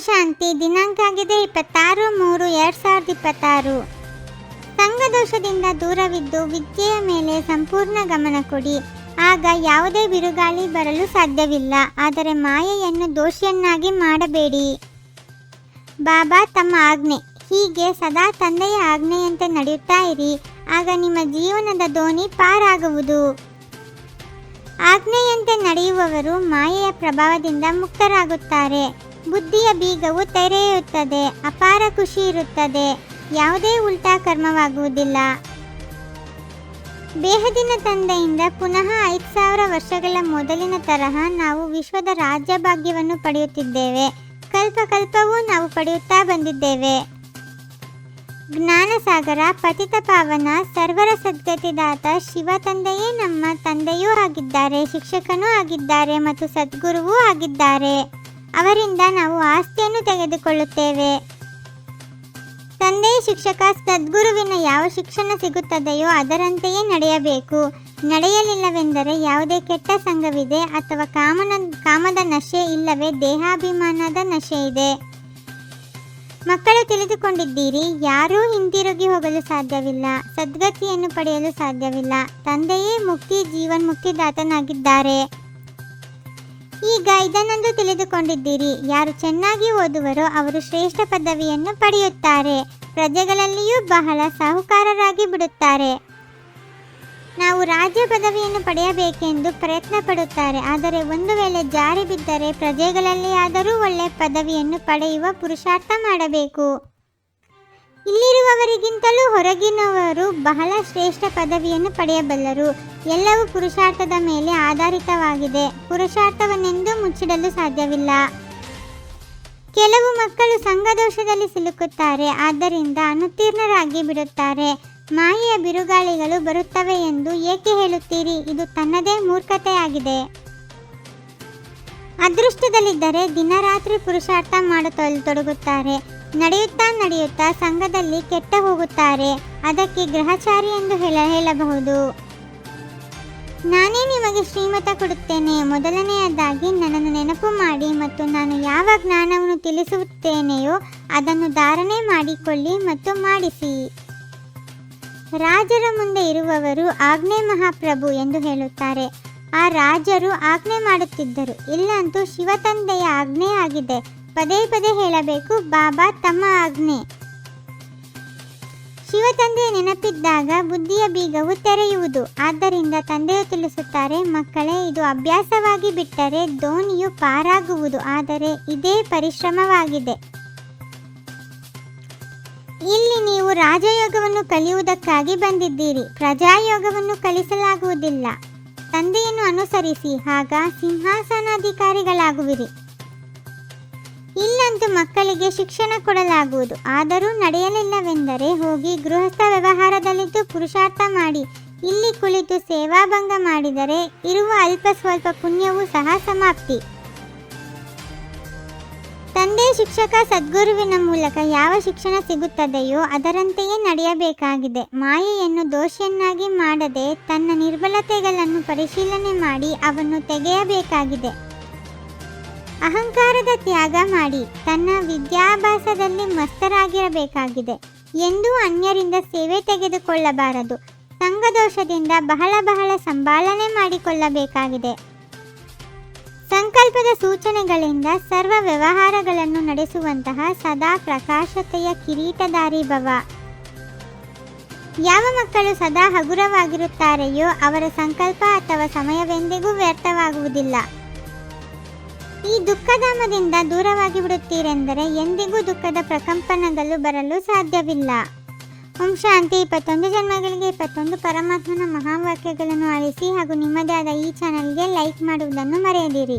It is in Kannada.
ಶಾಂತಿ. ದಿನಾಂಕ ಆಗಿದೆ 26/3/2026. ಸಂಘದೋಷದಿಂದ ದೂರವಿದ್ದು ವಿದ್ಯೆಯ ಮೇಲೆ ಸಂಪೂರ್ಣ ಗಮನ ಕೊಡಿ. ಆಗ ಯಾವುದೇ ಬಿರುಗಾಳಿ ಬರಲು ಸಾಧ್ಯವಿಲ್ಲ. ಆದರೆ ಮಾಯೆಯನ್ನು ದೋಷಿಯನ್ನಾಗಿ ಮಾಡಬೇಡಿ. ಬಾಬಾ ತಮ್ಮ ಆಜ್ಞೆ. ಹೀಗೆ ಸದಾ ತಂದೆಯ ಆಜ್ಞೆಯಂತೆ ನಡೆಯುತ್ತಾ ಇರಿ. ಆಗ ನಿಮ್ಮ ಜೀವನದ ದೋಣಿ ಪಾರಾಗುವುದು. ಆಜ್ಞೆಯಂತೆ ನಡೆಯುವವರು ಮಾಯೆಯ ಪ್ರಭಾವದಿಂದ ಮುಕ್ತರಾಗುತ್ತಾರೆ. ಬುದ್ಧಿಯ ಬೀಗವು ತೆರೆಯುತ್ತದೆ. ಅಪಾರ ಖುಷಿ ಇರುತ್ತದೆ. ಯಾವುದೇ ಉಲ್ಟಾ ಕರ್ಮವಾಗುವುದಿಲ್ಲ. ಬೇಹದಿನ ತಂದೆಯಿಂದ ಪುನಃ 5000 ವರ್ಷಗಳ ಮೊದಲಿನ ತರಹ ನಾವು ವಿಶ್ವದ ರಾಜ್ಯ ಭಾಗ್ಯವನ್ನು ಪಡೆಯುತ್ತಿದ್ದೇವೆ. ಕಲ್ಪಕಲ್ಪವೂ ನಾವು ಪಡೆಯುತ್ತಾ ಬಂದಿದ್ದೇವೆ. ಜ್ಞಾನಸಾಗರ, ಪತಿತ ಪಾವನ, ಸರ್ವರ ಸದ್ಗತಿದಾತ ಶಿವ ತಂದೆಯೇ ನಮ್ಮ ತಂದೆಯೂ ಆಗಿದ್ದಾರೆ, ಶಿಕ್ಷಕನೂ ಆಗಿದ್ದಾರೆ ಮತ್ತು ಸದ್ಗುರುವೂ ಆಗಿದ್ದಾರೆ. ಅವರಿಂದ ನಾವು ಆಸ್ತಿಯನ್ನು ತೆಗೆದುಕೊಳ್ಳುತ್ತೇವೆ. ತಂದೆ, ಶಿಕ್ಷಕ, ಸದ್ಗುರುವಿನ ಯಾವ ಶಿಕ್ಷಣ ಸಿಗುತ್ತದೆಯೋ ಅದರಂತೆಯೇ ನಡೆಯಬೇಕು. ನಡೆಯಲಿಲ್ಲವೆಂದರೆ ಯಾವುದೇ ಕೆಟ್ಟ ಸಂಘವಿದೆ ಅಥವಾ ಕಾಮದ ನಶೆ ಇಲ್ಲವೇ ದೇಹಾಭಿಮಾನದ ನಶೆ ಇದೆ. ಮಕ್ಕಳು ತಿಳಿದುಕೊಂಡಿದ್ದೀರಿ, ಯಾರೂ ಹಿಂತಿರುಗಿ ಹೋಗಲು ಸಾಧ್ಯವಿಲ್ಲ. ಸದ್ಗತಿಯನ್ನು ಪಡೆಯಲು ಸಾಧ್ಯವಿಲ್ಲ. ತಂದೆಯೇ ಮುಕ್ತಿ ಜೀವನ್ಮುಕ್ತಿದಾತನಾಗಿದ್ದಾರೆ. ಈಗ ಇದನ್ನೊಂದು ತಿಳಿದುಕೊಂಡಿದ್ದೀರಿ, ಯಾರು ಚೆನ್ನಾಗಿ ಓದುವರೋ ಅವರು ಶ್ರೇಷ್ಠ ಪದವಿಯನ್ನು ಪಡೆಯುತ್ತಾರೆ. ಪ್ರಜೆಗಳಲ್ಲಿಯೂ ಬಹಳ ಸಾಹುಕಾರರಾಗಿ ಬಿಡುತ್ತಾರೆ. ನಾವು ರಾಜ್ಯ ಪದವಿಯನ್ನು ಪಡೆಯಬೇಕೆಂದು ಪ್ರಯತ್ನ ಪಡುತ್ತಾರೆ. ಆದರೆ ಒಂದು ವೇಳೆ ಜಾರಿ ಬಿದ್ದರೆ ಪ್ರಜೆಗಳಲ್ಲಿ ಆದರೂ ಒಳ್ಳೆಯ ಪದವಿಯನ್ನು ಪಡೆಯುವ ಪುರುಷಾರ್ಥ ಮಾಡಬೇಕು. ಇಲ್ಲಿರುವವರಿಗಿಂತಲೂ ಹೊರಗಿನವರು ಬಹಳ ಶ್ರೇಷ್ಠ ಪದವಿಯನ್ನು ಪಡೆಯಬಲ್ಲರು. ಎಲ್ಲವೂ ಪುರುಷಾರ್ಥದ ಮೇಲೆ ಆಧಾರಿತವಾಗಿದೆ. ಪುರುಷಾರ್ಥವನ್ನೆಂದೂ ಮುಚ್ಚಿಡಲು ಸಾಧ್ಯವಿಲ್ಲ. ಕೆಲವು ಮಕ್ಕಳು ಸಂಘದೋಷದಲ್ಲಿ ಸಿಲುಕುತ್ತಾರೆ. ಆದ್ದರಿಂದ ಅನುತ್ತೀರ್ಣರಾಗಿ ಬಿಡುತ್ತಾರೆ. ಮಾಯೆಯ ಬಿರುಗಾಳಿಗಳು ಬರುತ್ತವೆ ಎಂದು ಏಕೆ ಹೇಳುತ್ತೀರಿ? ಇದು ತನ್ನದೇ ಮೂರ್ಖತೆಯಾಗಿದೆ. ಅದೃಷ್ಟದಲ್ಲಿದ್ದರೆ ದಿನರಾತ್ರಿ ಪುರುಷಾರ್ಥ ಮಾಡತೊಡಗುತ್ತಾರೆ. ನಡೆಯುತ್ತಾ ಸಂಘದಲ್ಲಿ ಕೆಟ್ಟ ಹೋಗುತ್ತಾರೆ. ಅದಕ್ಕೆ ಗ್ರಹಚಾರಿ ಎಂದು ಹೇಳಬಹುದು. ನಾನೇ ನಿಮಗೆ ಶ್ರೀಮತ ಕೊಡುತ್ತೇನೆ. ಮೊದಲನೆಯದಾಗಿ ನನ್ನನ್ನು ನೆನಪು ಮಾಡಿ ಮತ್ತು ನಾನು ಯಾವ ಜ್ಞಾನವನ್ನು ತಿಳಿಸುತ್ತೇನೆಯೋ ಅದನ್ನು ಧಾರಣೆ ಮಾಡಿಕೊಳ್ಳಿ ಮತ್ತು ಮಾಡಿಸಿ. ರಾಜರ ಮುಂದೆ ಇರುವವರು ಆಜ್ಞೆ ಮಹಾಪ್ರಭು ಎಂದು ಹೇಳುತ್ತಾರೆ. ಆ ರಾಜರು ಆಜ್ಞೆ ಮಾಡುತ್ತಿದ್ದರು. ಇಲ್ಲಂತೂ ಶಿವತಂದೆಯ ಆಜ್ಞೆ ಆಗಿದೆ. ಪದೇ ಪದೇ ಹೇಳಬೇಕು, ಬಾಬಾ ತಮ್ಮ ಆಜ್ಞೆ. ಶಿವತಂದೆಯ ನೆನಪಿದ್ದಾಗ ಬುದ್ಧಿಯ ಬೀಗವು ತೆರೆಯುವುದು. ಆದ್ದರಿಂದ ತಂದೆಯು ತಿಳಿಸುತ್ತಾರೆ, ಮಕ್ಕಳೇ, ಇದು ಅಭ್ಯಾಸವಾಗಿ ಬಿಟ್ಟರೆ ದೋಣಿಯು ಪಾರಾಗುವುದು. ಆದರೆ ಇದೇ ಪರಿಶ್ರಮವಾಗಿದೆ. ಇಲ್ಲಿ ನೀವು ರಾಜಯೋಗವನ್ನು ಕಲಿಯುವುದಕ್ಕಾಗಿ ಬಂದಿದ್ದೀರಿ. ಪ್ರಜಾಯೋಗವನ್ನು ಕಲಿಸಲಾಗುವುದಿಲ್ಲ. ತಂದೆಯನ್ನು ಅನುಸರಿಸಿ, ಆಗ ಸಿಂಹಾಸನಾಧಿಕಾರಿಗಳಾಗುವಿರಿ. ಇಲ್ಲಂತೂ ಮಕ್ಕಳಿಗೆ ಶಿಕ್ಷಣ ಕೊಡಲಾಗುವುದು. ಆದರೂ ನಡೆಯಲಿಲ್ಲವೆಂದರೆ ಹೋಗಿ ಗೃಹಸ್ಥ ವ್ಯವಹಾರದಲ್ಲಿದ್ದು ಪುರುಷಾರ್ಥ ಮಾಡಿ. ಇಲ್ಲಿ ಕುಳಿತು ಸೇವಾಭಂಗ ಮಾಡಿದರೆ ಇರುವ ಅಲ್ಪ ಸ್ವಲ್ಪ ಪುಣ್ಯವೂ ಸಹ ಸಮಾಪ್ತಿ. ತಂದೆ, ಶಿಕ್ಷಕ, ಸದ್ಗುರುವಿನ ಮೂಲಕ ಯಾವ ಶಿಕ್ಷಣ ಸಿಗುತ್ತದೆಯೋ ಅದರಂತೆಯೇ ನಡೆಯಬೇಕಾಗಿದೆ. ಮಾಯೆಯನ್ನು ದೋಷಿಯನ್ನಾಗಿ ಮಾಡದೆ ತನ್ನ ನಿರ್ಬಲತೆಗಳನ್ನು ಪರಿಶೀಲನೆ ಮಾಡಿ ಅವನ್ನು ತೆಗೆಯಬೇಕಾಗಿದೆ. ಅಹಂಕಾರದ ತ್ಯಾಗ ಮಾಡಿ ತನ್ನ ವಿದ್ಯಾಭ್ಯಾಸದಲ್ಲಿ ಮಸ್ತರಾಗಿರಬೇಕಾಗಿದೆ. ಎಂದೂ ಅನ್ಯರಿಂದ ಸೇವೆ ತೆಗೆದುಕೊಳ್ಳಬಾರದು. ಸಂಘದೋಷದಿಂದ ಬಹಳ ಸಂಭಾಲನೆ ಮಾಡಿಕೊಳ್ಳಬೇಕಾಗಿದೆ. ಸಂಕಲ್ಪದ ಸೂಚನೆಗಳಿಂದ ಸರ್ವ ವ್ಯವಹಾರಗಳನ್ನು ನಡೆಸುವಂತಹ ಸದಾ ಪ್ರಕಾಶತೆಯ ಕಿರೀಟಧಾರಿ ಭವ. ಯಾವ ಮಕ್ಕಳು ಸದಾ ಹಗುರವಾಗಿರುತ್ತಾರೆಯೋ ಅವರ ಸಂಕಲ್ಪ ಅಥವಾ ಸಮಯವೆಂದಿಗೂ ವ್ಯರ್ಥವಾಗುವುದಿಲ್ಲ. ಈ ದುಃಖಧಾಮದಿಂದ ದೂರವಾಗಿ ಬಿಡುತ್ತೀರೆಂದರೆ ಎಂದಿಗೂ ದುಃಖದ ಪ್ರಕಂಪನಗಳು ಬರಲು ಸಾಧ್ಯವಿಲ್ಲ. ಓಂ ಶಾಂತಿ. 21 ಜನ್ಮಗಳಿಗೆ 21 ಪರಮಾತ್ಮನ ಮಹಾವಾಕ್ಯಗಳನ್ನು ಆಲಿಸಿ ಹಾಗೂ ನಿಮ್ಮದೇ ಆದ ಈ ಚಾನಲ್ಗೆ ಲೈಕ್ ಮಾಡುವುದನ್ನು ಮರೆಯದಿರಿ.